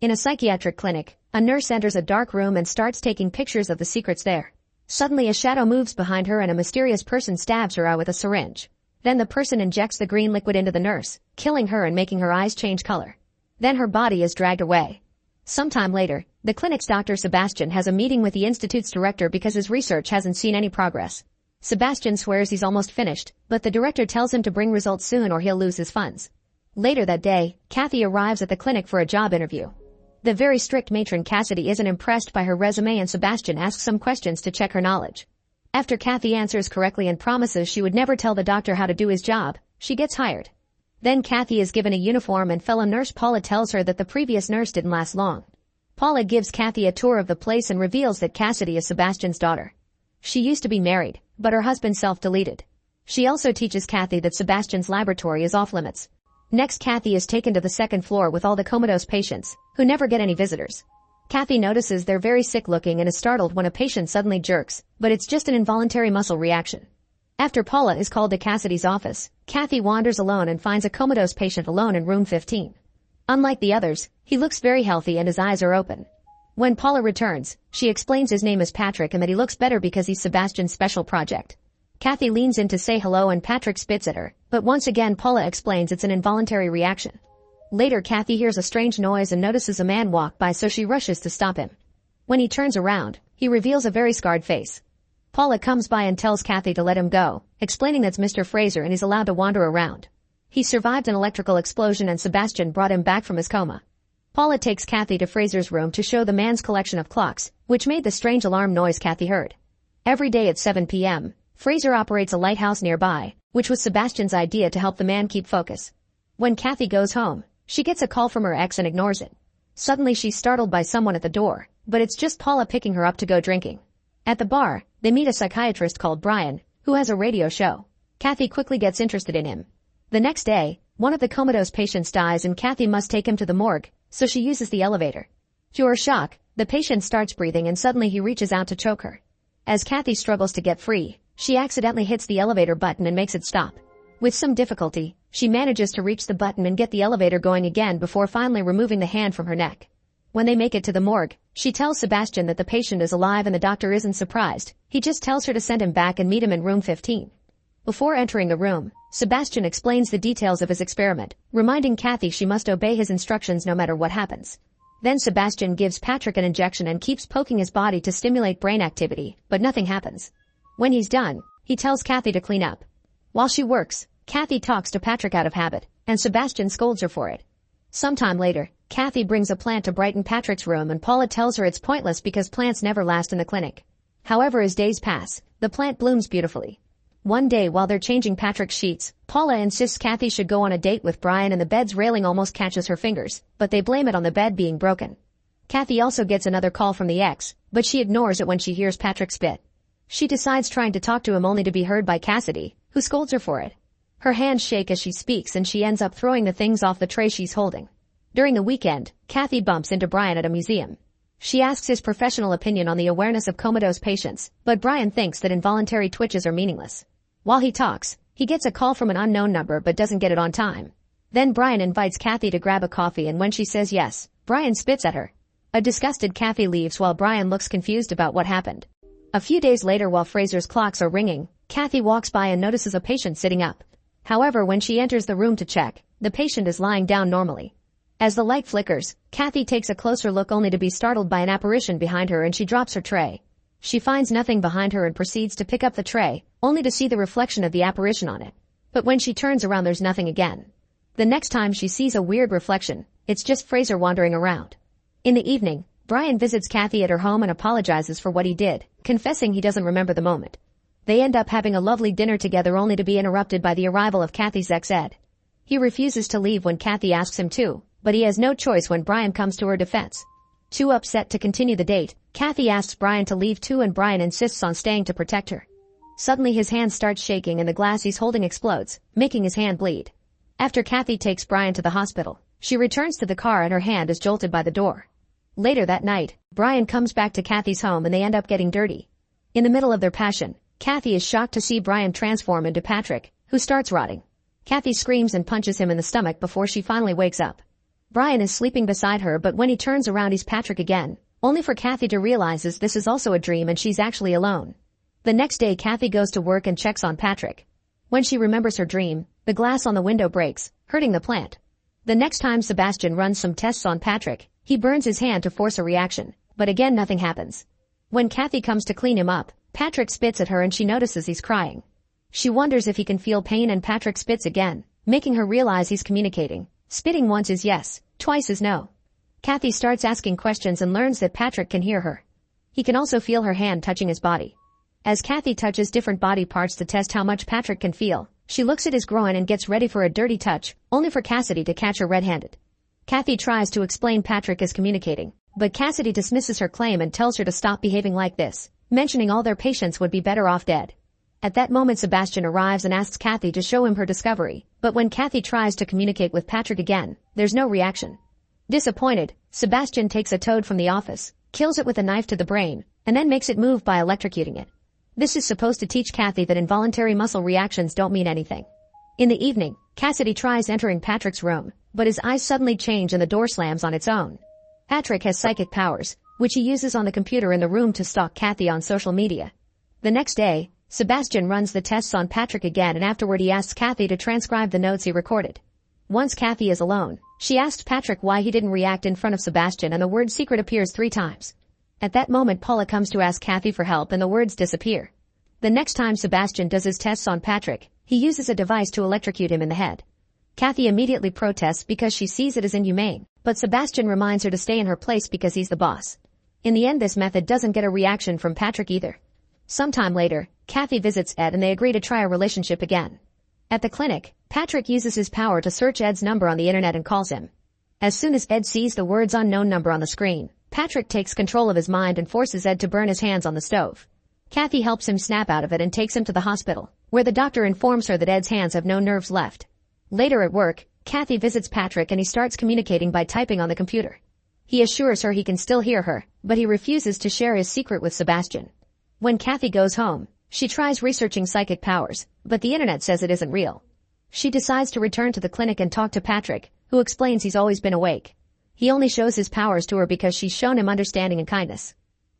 In a psychiatric clinic, a nurse enters a dark room and starts taking pictures of the secrets there. Suddenly a shadow moves behind her and a mysterious person stabs her eye with a syringe. Then the person injects the green liquid into the nurse, killing her and making her eyes change color. Then her body is dragged away. Sometime later, the clinic's Dr. Sebastian has a meeting with the institute's director because his research hasn't seen any progress. Sebastian swears he's almost finished, but the director tells him to bring results soon or he'll lose his funds. Later that day, Kathy arrives at the clinic for a job interview. The very strict matron Cassidy isn't impressed by her resume and Sebastian asks some questions to check her knowledge. After Kathy answers correctly and promises she would never tell the doctor how to do his job, she gets hired. Then Kathy is given a uniform and fellow nurse Paula tells her that the previous nurse didn't last long. Paula gives Kathy a tour of the place and reveals that Cassidy is Sebastian's daughter. She used to be married, but her husband self-deleted. She also teaches Kathy that Sebastian's laboratory is off-limits. Next, Kathy is taken to the second floor with all the comatose patients, who never get any visitors. Kathy notices they're very sick-looking and is startled when a patient suddenly jerks, but it's just an involuntary muscle reaction. After Paula is called to Cassidy's office, Kathy wanders alone and finds a comatose patient alone in room 15. Unlike the others, he looks very healthy and his eyes are open. When Paula returns, she explains his name is Patrick and that he looks better because he's Sebastian's special project. Kathy leans in to say hello and Patrick spits at her, but once again Paula explains it's an involuntary reaction. Later Kathy hears a strange noise and notices a man walk by, so she rushes to stop him. When he turns around, he reveals a very scarred face. Paula comes by and tells Kathy to let him go, explaining that's Mr. Fraser and he's allowed to wander around. He survived an electrical explosion and Sebastian brought him back from his coma. Paula takes Kathy to Fraser's room to show the man's collection of clocks, which made the strange alarm noise Kathy heard. Every day at 7 p.m., Fraser operates a lighthouse nearby, which was Sebastian's idea to help the man keep focus. When Kathy goes home, she gets a call from her ex and ignores it. Suddenly she's startled by someone at the door, but it's just Paula picking her up to go drinking. At the bar, they meet a psychiatrist called Brian, who has a radio show. Kathy quickly gets interested in him. The next day, one of the comatose patients dies and Kathy must take him to the morgue, so she uses the elevator. To her shock, the patient starts breathing and suddenly he reaches out to choke her. As Kathy struggles to get free, she accidentally hits the elevator button and makes it stop. With some difficulty, she manages to reach the button and get the elevator going again before finally removing the hand from her neck. When they make it to the morgue, she tells Sebastian that the patient is alive and the doctor isn't surprised. He just tells her to send him back and meet him in room 15. Before entering the room, Sebastian explains the details of his experiment, reminding Kathy she must obey his instructions no matter what happens. Then Sebastian gives Patrick an injection and keeps poking his body to stimulate brain activity, but nothing happens. When he's done, he tells Kathy to clean up. While she works, Kathy talks to Patrick out of habit, and Sebastian scolds her for it. Sometime later, Kathy brings a plant to brighten Patrick's room and Paula tells her it's pointless because plants never last in the clinic. However, as days pass, the plant blooms beautifully. One day while they're changing Patrick's sheets, Paula insists Kathy should go on a date with Brian and the bed's railing almost catches her fingers, but they blame it on the bed being broken. Kathy also gets another call from the ex, but she ignores it when she hears Patrick spit. She decides trying to talk to him only to be heard by Cassidy, who scolds her for it. Her hands shake as she speaks and she ends up throwing the things off the tray she's holding. During the weekend, Kathy bumps into Brian at a museum. She asks his professional opinion on the awareness of comatose patients, but Brian thinks that involuntary twitches are meaningless. While he talks, he gets a call from an unknown number but doesn't get it on time. Then Brian invites Kathy to grab a coffee and when she says yes, Brian spits at her. A disgusted Kathy leaves while Brian looks confused about what happened. A few days later while Fraser's clocks are ringing, Kathy walks by and notices a patient sitting up. However, when she enters the room to check, the patient is lying down normally. As the light flickers, Kathy takes a closer look only to be startled by an apparition behind her and she drops her tray. She finds nothing behind her and proceeds to pick up the tray, only to see the reflection of the apparition on it. But when she turns around there's nothing again. The next time she sees a weird reflection, it's just Fraser wandering around. In the evening, Brian visits Kathy at her home and apologizes for what he did, confessing he doesn't remember the moment. They end up having a lovely dinner together only to be interrupted by the arrival of Kathy's ex-Ed. He refuses to leave when Kathy asks him to, but he has no choice when Brian comes to her defense. Too upset to continue the date, Kathy asks Brian to leave too and Brian insists on staying to protect her. Suddenly his hand starts shaking and the glass he's holding explodes, making his hand bleed. After Kathy takes Brian to the hospital, she returns to the car and her hand is jolted by the door. Later that night, Brian comes back to Kathy's home and they end up getting dirty. In the middle of their passion, Kathy is shocked to see Brian transform into Patrick, who starts rotting. Kathy screams and punches him in the stomach before she finally wakes up. Brian is sleeping beside her, but when he turns around he's Patrick again, only for Kathy to realizes this is also a dream and she's actually alone. The next day Kathy goes to work and checks on Patrick. When she remembers her dream, the glass on the window breaks, hurting the plant. The next time Sebastian runs some tests on Patrick, he burns his hand to force a reaction, but again nothing happens. When Kathy comes to clean him up, Patrick spits at her and she notices he's crying. She wonders if he can feel pain and Patrick spits again, making her realize he's communicating. Spitting once is yes, twice is no. Kathy starts asking questions and learns that Patrick can hear her. He can also feel her hand touching his body. As Kathy touches different body parts to test how much Patrick can feel, she looks at his groin and gets ready for a dirty touch, only for Cassidy to catch her red-handed. Kathy tries to explain Patrick is communicating, but Cassidy dismisses her claim and tells her to stop behaving like this, mentioning all their patients would be better off dead. At that moment Sebastian arrives and asks Kathy to show him her discovery, but when Kathy tries to communicate with Patrick again, there's no reaction. Disappointed, Sebastian takes a toad from the office, kills it with a knife to the brain, and then makes it move by electrocuting it. This is supposed to teach Kathy that involuntary muscle reactions don't mean anything. In the evening, Cassidy tries entering Patrick's room, but his eyes suddenly change and the door slams on its own. Patrick has psychic powers, which he uses on the computer in the room to stalk Kathy on social media. The next day, Sebastian runs the tests on Patrick again and afterward he asks Kathy to transcribe the notes he recorded. Once Kathy is alone, she asks Patrick why he didn't react in front of Sebastian and the word secret appears 3 times. At that moment Paula comes to ask Kathy for help and the words disappear. The next time Sebastian does his tests on Patrick, he uses a device to electrocute him in the head. Kathy immediately protests because she sees it as inhumane, but Sebastian reminds her to stay in her place because he's the boss. In the end this method doesn't get a reaction from Patrick either. Sometime later, Kathy visits Ed and they agree to try a relationship again. At the clinic, Patrick uses his power to search Ed's number on the internet and calls him. As soon as Ed sees the words unknown number on the screen, Patrick takes control of his mind and forces Ed to burn his hands on the stove. Kathy helps him snap out of it and takes him to the hospital, where the doctor informs her that Ed's hands have no nerves left. Later at work, Kathy visits Patrick and he starts communicating by typing on the computer. He assures her he can still hear her, but he refuses to share his secret with Sebastian. When Kathy goes home, she tries researching psychic powers, but the internet says it isn't real. She decides to return to the clinic and talk to Patrick, who explains he's always been awake. He only shows his powers to her because she's shown him understanding and kindness.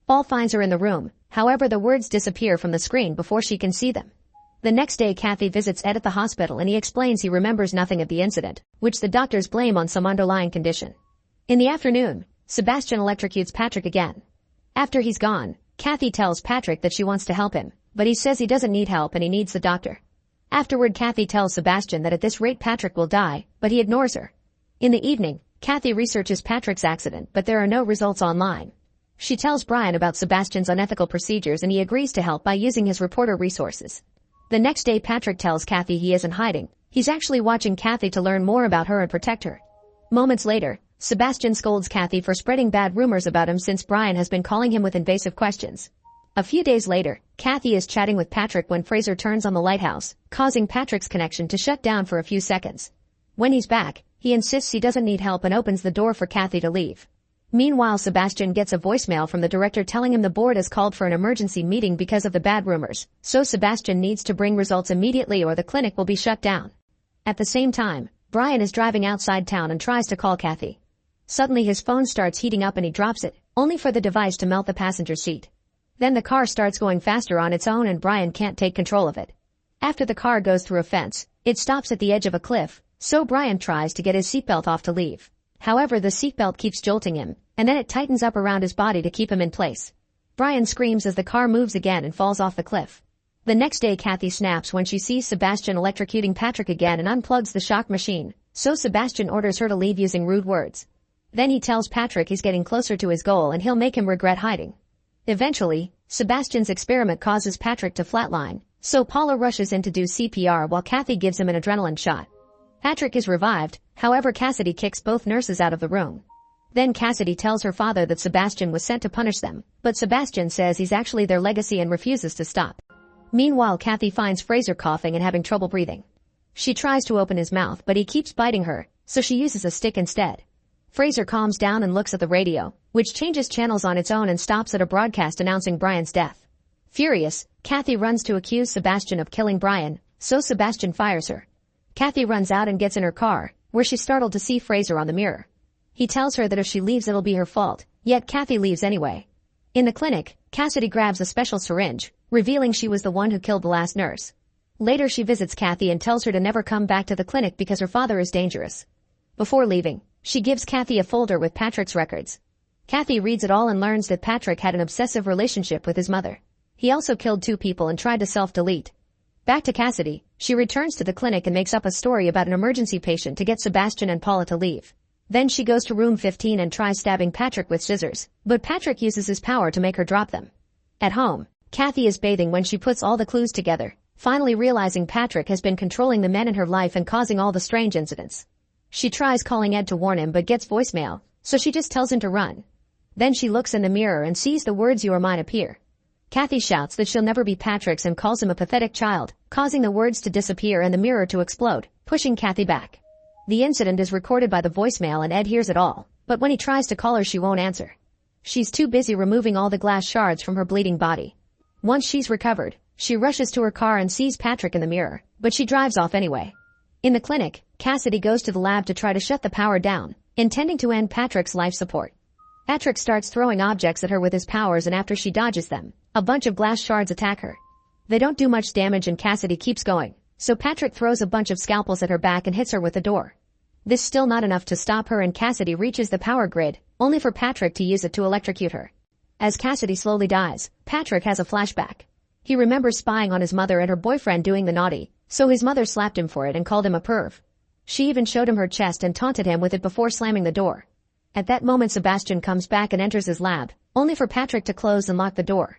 Paul finds her in the room, however the words disappear from the screen before she can see them. The next day Kathy visits Ed at the hospital and he explains he remembers nothing of the incident, which the doctors blame on some underlying condition. In the afternoon, Sebastian electrocutes Patrick again. After he's gone, Kathy tells Patrick that she wants to help him, but he says he doesn't need help and he needs the doctor. Afterward Kathy tells Sebastian that at this rate Patrick will die, but he ignores her. In the evening, Kathy researches Patrick's accident but there are no results online. She tells Brian about Sebastian's unethical procedures and he agrees to help by using his reporter resources. The next day Patrick tells Kathy he isn't hiding, he's actually watching Kathy to learn more about her and protect her. Moments later, Sebastian scolds Kathy for spreading bad rumors about him since Brian has been calling him with invasive questions. A few days later, Kathy is chatting with Patrick when Fraser turns on the lighthouse, causing Patrick's connection to shut down for a few seconds. When he's back, he insists he doesn't need help and opens the door for Kathy to leave. Meanwhile Sebastian gets a voicemail from the director telling him the board has called for an emergency meeting because of the bad rumors, so Sebastian needs to bring results immediately or the clinic will be shut down. At the same time, Brian is driving outside town and tries to call Kathy. Suddenly his phone starts heating up and he drops it, only for the device to melt the passenger seat. Then the car starts going faster on its own and Brian can't take control of it. After the car goes through a fence, it stops at the edge of a cliff, so Brian tries to get his seatbelt off to leave. However, the seatbelt keeps jolting him, and then it tightens up around his body to keep him in place. Brian screams as the car moves again and falls off the cliff. The next day Kathy snaps when she sees Sebastian electrocuting Patrick again and unplugs the shock machine, so Sebastian orders her to leave using rude words. Then he tells Patrick he's getting closer to his goal and he'll make him regret hiding. Eventually, Sebastian's experiment causes Patrick to flatline, so Paula rushes in to do CPR while Kathy gives him an adrenaline shot. Patrick is revived, however Cassidy kicks both nurses out of the room. Then Cassidy tells her father that Sebastian was sent to punish them, but Sebastian says he's actually their legacy and refuses to stop. Meanwhile Kathy finds Fraser coughing and having trouble breathing. She tries to open his mouth but he keeps biting her, so she uses a stick instead. Fraser calms down and looks at the radio, which changes channels on its own and stops at a broadcast announcing Brian's death. Furious, Kathy runs to accuse Sebastian of killing Brian, so Sebastian fires her. Kathy runs out and gets in her car, where she's startled to see Fraser on the mirror. He tells her that if she leaves it'll be her fault, yet Kathy leaves anyway. In the clinic, Cassidy grabs a special syringe, revealing she was the one who killed the last nurse. Later she visits Kathy and tells her to never come back to the clinic because her father is dangerous. Before leaving, she gives Kathy a folder with Patrick's records. Kathy reads it all and learns that Patrick had an obsessive relationship with his mother. He also killed 2 people and tried to self-delete. Back to Cassidy, she returns to the clinic and makes up a story about an emergency patient to get Sebastian and Paula to leave. Then she goes to room 15 and tries stabbing Patrick with scissors, but Patrick uses his power to make her drop them. At home, Kathy is bathing when she puts all the clues together, finally realizing Patrick has been controlling the men in her life and causing all the strange incidents. She tries calling Ed to warn him but gets voicemail, so she just tells him to run. Then she looks in the mirror and sees the words "You are mine" appear. Kathy shouts that she'll never be Patrick's and calls him a pathetic child, causing the words to disappear and the mirror to explode, pushing Kathy back. The incident is recorded by the voicemail and Ed hears it all, but when he tries to call her she won't answer. She's too busy removing all the glass shards from her bleeding body. Once she's recovered, she rushes to her car and sees Patrick in the mirror, but she drives off anyway. In the clinic, Cassidy goes to the lab to try to shut the power down, intending to end Patrick's life support. Patrick starts throwing objects at her with his powers and after she dodges them, a bunch of glass shards attack her. They don't do much damage and Cassidy keeps going, so Patrick throws a bunch of scalpels at her back and hits her with the door. This still not enough to stop her and Cassidy reaches the power grid, only for Patrick to use it to electrocute her. As Cassidy slowly dies, Patrick has a flashback. He remembers spying on his mother and her boyfriend doing the naughty, so his mother slapped him for it and called him a perv. She even showed him her chest and taunted him with it before slamming the door. At that moment Sebastian comes back and enters his lab, only for Patrick to close and lock the door.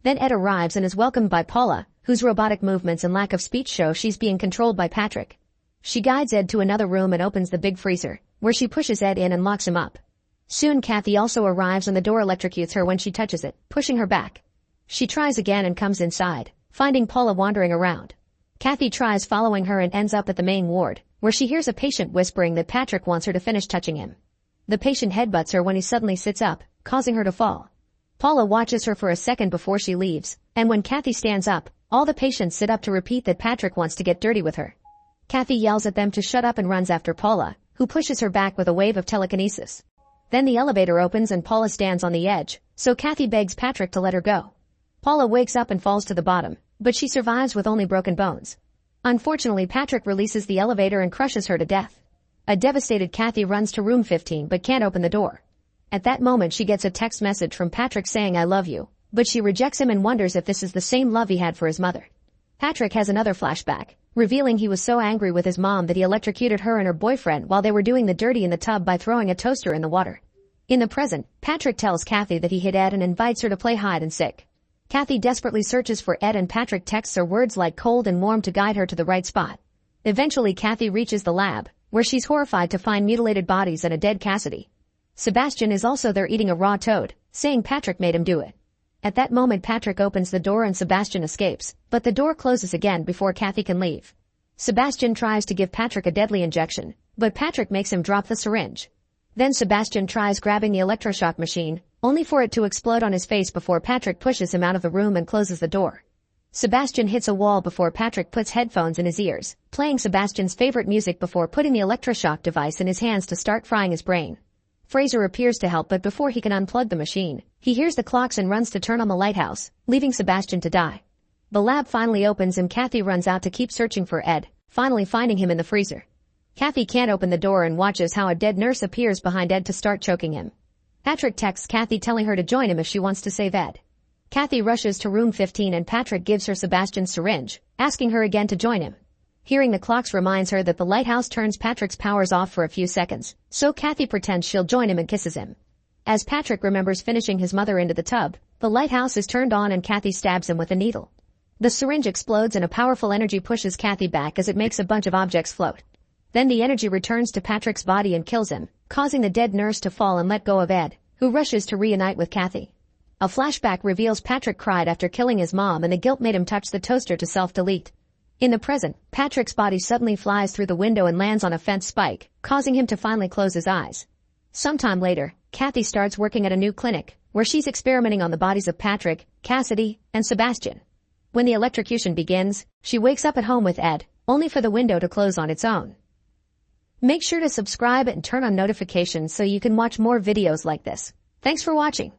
Then Ed arrives and is welcomed by Paula, whose robotic movements and lack of speech show she's being controlled by Patrick. She guides Ed to another room and opens the big freezer, where she pushes Ed in and locks him up. Soon Kathy also arrives and the door electrocutes her when she touches it, pushing her back. She tries again and comes inside, finding Paula wandering around. Kathy tries following her and ends up at the main ward, where she hears a patient whispering that Patrick wants her to finish touching him. The patient headbutts her when he suddenly sits up, causing her to fall. Paula watches her for a second before she leaves, and when Kathy stands up, all the patients sit up to repeat that Patrick wants to get dirty with her. Kathy yells at them to shut up and runs after Paula, who pushes her back with a wave of telekinesis. Then the elevator opens and Paula stands on the edge, so Kathy begs Patrick to let her go. Paula wakes up and falls to the bottom, but she survives with only broken bones. Unfortunately, Patrick releases the elevator and crushes her to death. A devastated Kathy runs to room 15 but can't open the door. At that moment she gets a text message from Patrick saying "I love you," but she rejects him and wonders if this is the same love he had for his mother. Patrick has another flashback, revealing he was so angry with his mom that he electrocuted her and her boyfriend while they were doing the dirty in the tub by throwing a toaster in the water. In the present, Patrick tells Kathy that he hit Ed and invites her to play hide and seek. Kathy desperately searches for Ed and Patrick texts her words like cold and warm to guide her to the right spot. Eventually Kathy reaches the lab, where she's horrified to find mutilated bodies and a dead Cassidy. Sebastian is also there eating a raw toad, saying Patrick made him do it. At that moment Patrick opens the door and Sebastian escapes, but the door closes again before Kathy can leave. Sebastian tries to give Patrick a deadly injection, but Patrick makes him drop the syringe. Then Sebastian tries grabbing the electroshock machine, only for it to explode on his face before Patrick pushes him out of the room and closes the door. Sebastian hits a wall before Patrick puts headphones in his ears, playing Sebastian's favorite music before putting the electroshock device in his hands to start frying his brain. Fraser appears to help but before he can unplug the machine, he hears the clocks and runs to turn on the lighthouse, leaving Sebastian to die. The lab finally opens and Kathy runs out to keep searching for Ed, finally finding him in the freezer. Kathy can't open the door and watches how a dead nurse appears behind Ed to start choking him. Patrick texts Kathy telling her to join him if she wants to save Ed. Kathy rushes to room 15 and Patrick gives her Sebastian's syringe, asking her again to join him. Hearing the clocks reminds her that the lighthouse turns Patrick's powers off for a few seconds, so Kathy pretends she'll join him and kisses him. As Patrick remembers finishing his mother into the tub, the lighthouse is turned on and Kathy stabs him with a needle. The syringe explodes and a powerful energy pushes Kathy back as it makes a bunch of objects float. Then the energy returns to Patrick's body and kills him, causing the dead nurse to fall and let go of Ed, who rushes to reunite with Kathy. A flashback reveals Patrick cried after killing his mom and the guilt made him touch the toaster to self-delete. In the present, Patrick's body suddenly flies through the window and lands on a fence spike, causing him to finally close his eyes. Sometime later, Kathy starts working at a new clinic, where she's experimenting on the bodies of Patrick, Cassidy, and Sebastian. When the electrocution begins, she wakes up at home with Ed, only for the window to close on its own. Make sure to subscribe and turn on notifications so you can watch more videos like this. Thanks for watching.